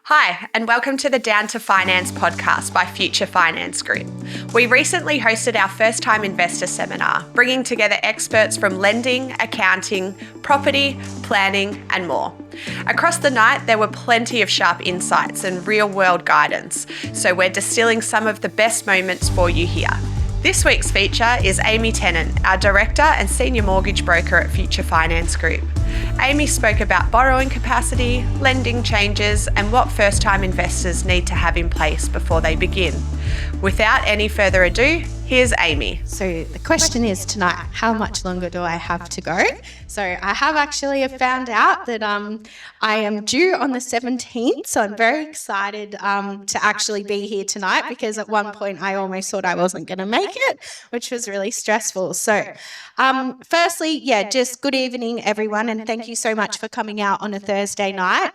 Hi, and welcome to the Down to Finance podcast by Future Finance Group. We recently hosted our first time investor seminar, bringing together experts from lending, accounting, property, planning, and more. Across the night, there were plenty of sharp insights and real world guidance, so we're distilling some of the best moments for you here. This week's feature is Amie Tennant, our Director and Senior Mortgage Broker at Future Finance Group. Amie spoke about borrowing capacity, lending changes, and what first-time investors need to have in place before they begin. Without any further ado, here's Amie. So the question is tonight, how much longer do I have to go? So I have actually found out that I am due on the 17th, so I'm very excited to actually be here tonight, because at one point I almost thought I wasn't going to make it, which was really stressful. So firstly, just good evening everyone, and thank you so much for coming out on a Thursday night.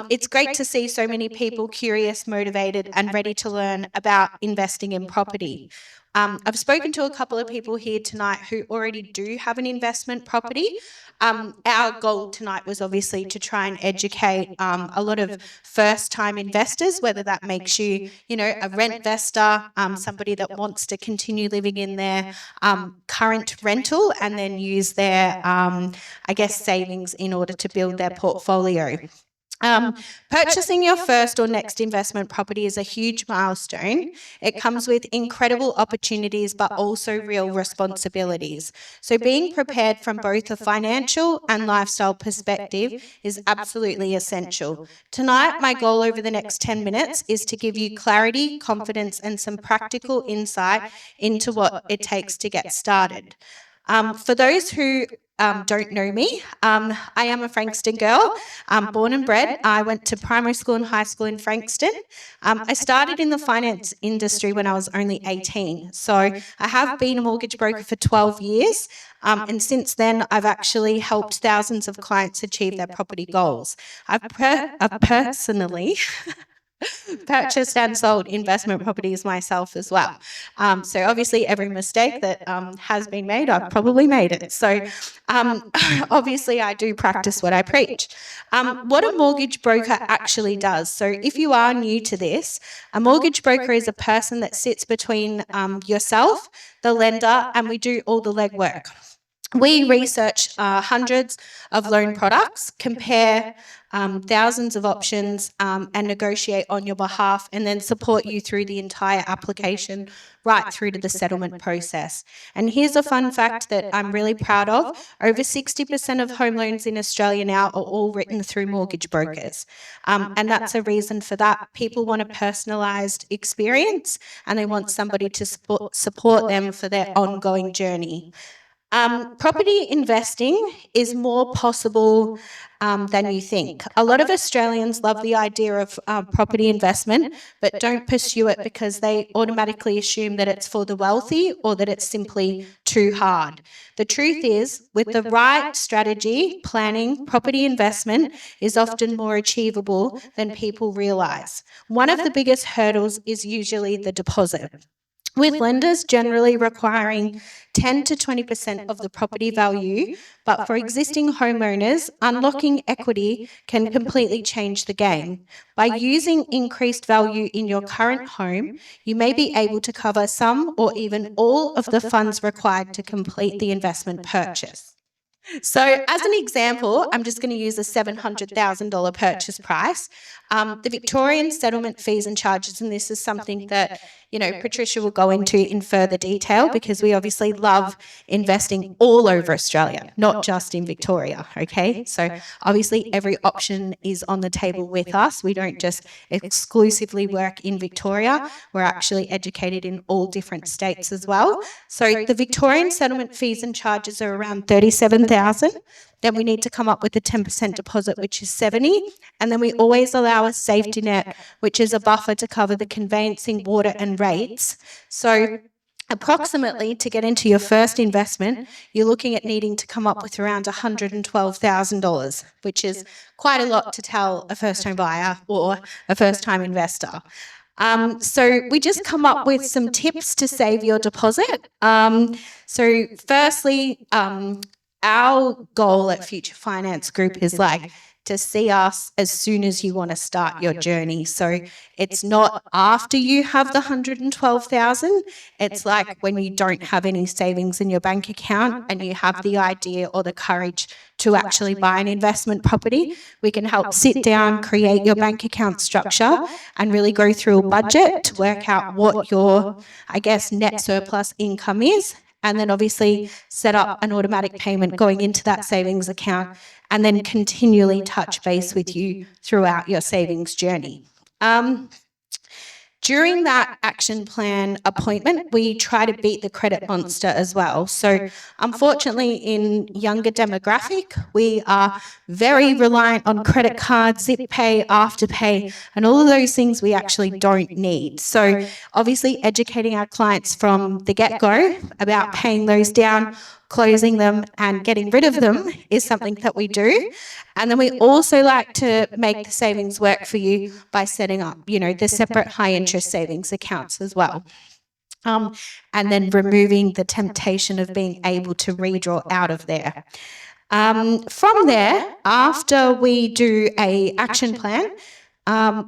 It's great to see so many people curious, motivated and ready to learn about investing in property. I've spoken to a couple of people here tonight who already do have an investment property. Our goal tonight was obviously to try and educate a lot of first-time investors, whether that makes you, a rent investor, somebody that wants to continue living in their current rental and then use their, savings in order to build their portfolio. Purchasing your first or next investment property is a huge milestone. It comes with incredible opportunities, but also real responsibilities. So being prepared from both a financial and lifestyle perspective is absolutely essential. Tonight, my goal over the next 10 minutes is to give you clarity, confidence, and some practical insight into what it takes to get started. For those who don't know me, I am a Frankston girl, born and bred. I went to primary school and high school in Frankston. I started in the finance industry when I was only 18. So I have been a mortgage broker for 12 years. And since then, I've actually helped thousands of clients achieve their property goals. I've personally purchased and sold investment properties myself as well. So obviously every mistake that has been made, I've probably made it. So obviously I do practice what I preach. What a mortgage broker actually does. So if you are new to this, a mortgage broker is a person that sits between yourself, the lender, and we do all the legwork. We research hundreds of loan products, compare thousands of options and negotiate on your behalf, and then support you through the entire application right through to the settlement process. And here's a fun fact that I'm really proud of. Over 60% of home loans in Australia now are all written through mortgage brokers. And that's a reason for that. People want a personalised experience and they want somebody to support them for their ongoing journey. Property investing is more possible than you think. A lot of Australians love the idea of property investment, but don't pursue it because they automatically assume that it's for the wealthy or that it's simply too hard. The truth is, with the right strategy, planning, property investment is often more achievable than people realise. One of the biggest hurdles is usually the deposit, with lenders generally requiring 10 to 20% of the property value, but for existing homeowners, unlocking equity can completely change the game. By using increased value in your current home, you may be able to cover some or even all of the funds required to complete the investment purchase. So as an example, I'm just going to use a $700,000 purchase price. The Victorian settlement fees and charges, and this is something that, Patricia will go into in further detail, because we obviously love investing all over Australia, not just in Victoria, okay? So obviously every option is on the table with us. We don't just exclusively work in Victoria. We're actually educated in all different states as well. So the Victorian settlement fees and charges are around $37,000. Then we need to come up with a 10% deposit, which is $70,000. And then we always allow a safety net, which is a buffer to cover the conveyancing, water and rates. So approximately, to get into your first investment, you're looking at needing to come up with around $112,000, which is quite a lot to tell a first-time buyer or a first-time investor. So we just come up with some tips to save your deposit. Firstly, our goal at Future Finance Group is to see us as soon as you want to start your journey. So it's not after you have the 112,000. It's like when you don't have any savings in your bank account and you have the idea or the courage to actually buy an investment property. We can help sit down, create your bank account structure, and really go through a budget to work out what your, I guess, net surplus income is. And then obviously set up an automatic payment going into that savings account, and then continually touch base with you throughout your savings journey. During that action plan appointment, we try to beat the credit monster as well. So unfortunately, in younger demographic, we are very reliant on credit cards, zip pay, afterpay, and all of those things we actually don't need. So obviously educating our clients from the get-go about paying those down, closing them and getting rid of them is something that we do. And then we also like to make the savings work for you by setting up, the separate high interest savings accounts as well. And then removing the temptation of being able to redraw out of there. From there, after we do a action plan,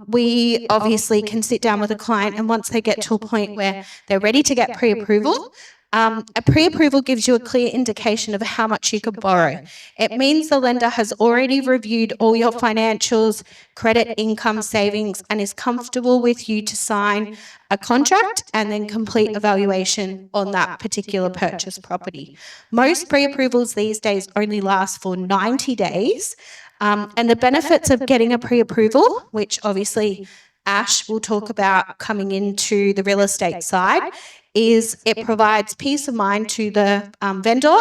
we obviously can sit down with a client, and once they get to a point where they're ready to get pre-approval, a pre-approval gives you a clear indication of how much you could borrow. It means the lender has already reviewed all your financials, credit, income, savings, and is comfortable with you to sign a contract and then complete evaluation on that particular purchase property. Most pre-approvals these days only last for 90 days. And the benefits of getting a pre-approval, which obviously Ash will talk about coming into the real estate side, is it provides peace of mind to the vendor.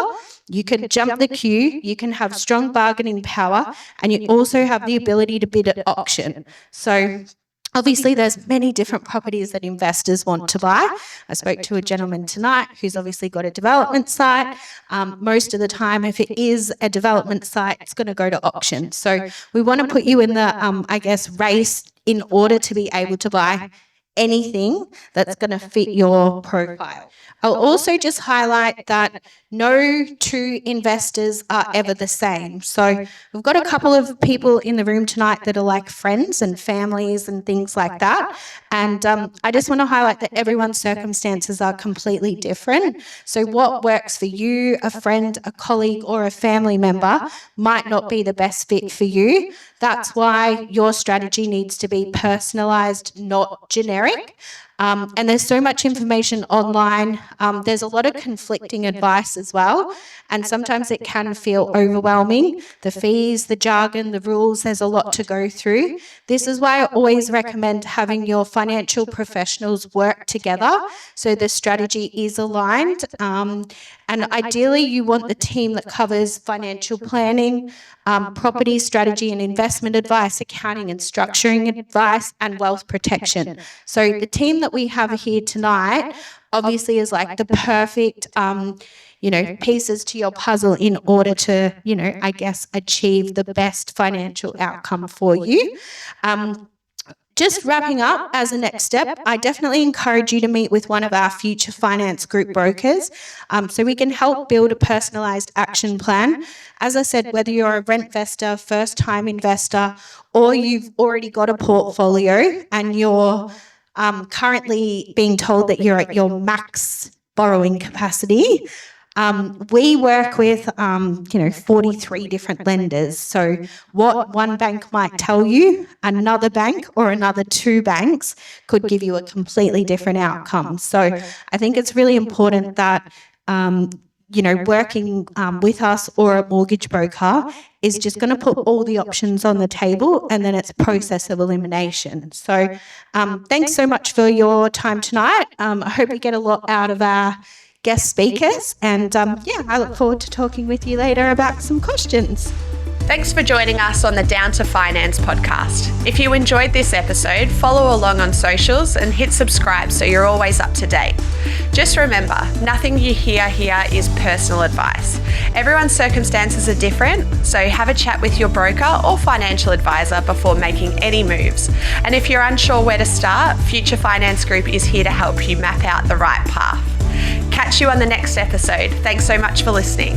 You can jump the queue, you can have strong bargaining power, and you also have the ability to bid at auction. So obviously there's many different properties that investors want to buy. I spoke to a gentleman tonight who's obviously got a development site. Most of the time, if it is a development site, it's going to go to auction. So we want to put you in the, race in order to be able to buy anything that's going to fit your profile. I'll also just highlight that no two investors are ever the same. So we've got a couple of people in the room tonight that are like friends and families and things like that. And I just want to highlight that everyone's circumstances are completely different. So what works for you, a friend, a colleague, or a family member might not be the best fit for you. That's why your strategy needs to be personalised, not generic. And there's so much information online. There's a lot of conflicting advice as well. And sometimes it can feel overwhelming. The fees, the jargon, the rules, there's a lot to go through. This is why I always recommend having your financial professionals work together so the strategy is aligned. And ideally, you want the team that covers financial planning, property strategy and investment advice, accounting and structuring advice, and wealth protection. So the team that we have here tonight obviously is like the perfect, pieces to your puzzle in order to, achieve the best financial outcome for you. Just wrapping up as a next step, I definitely encourage you to meet with one of our future finance group brokers so we can help build a personalised action plan. As I said, whether you're a rent investor, first-time investor, or you've already got a portfolio and you're currently being told that you're at your max borrowing capacity, we work with, 43 different lenders. So what one bank might tell you, another bank or another two banks could give you a completely different outcome. So I think it's really important that, working with us or a mortgage broker is just going to put all the options on the table, and then it's process of elimination. So thanks so much for your time tonight. I hope you get a lot out of our guest speakers, and I look forward to talking with you later about some questions. Thanks for joining us on the Down to Finance podcast. If you enjoyed this episode, follow along on socials and hit subscribe so you're always up to date. Just remember, nothing you hear here is personal advice. Everyone's circumstances are different, so have a chat with your broker or financial advisor before making any moves. And if you're unsure where to start, Future Finance Group is here to help you map out the right path. Catch you on the next episode. Thanks so much for listening.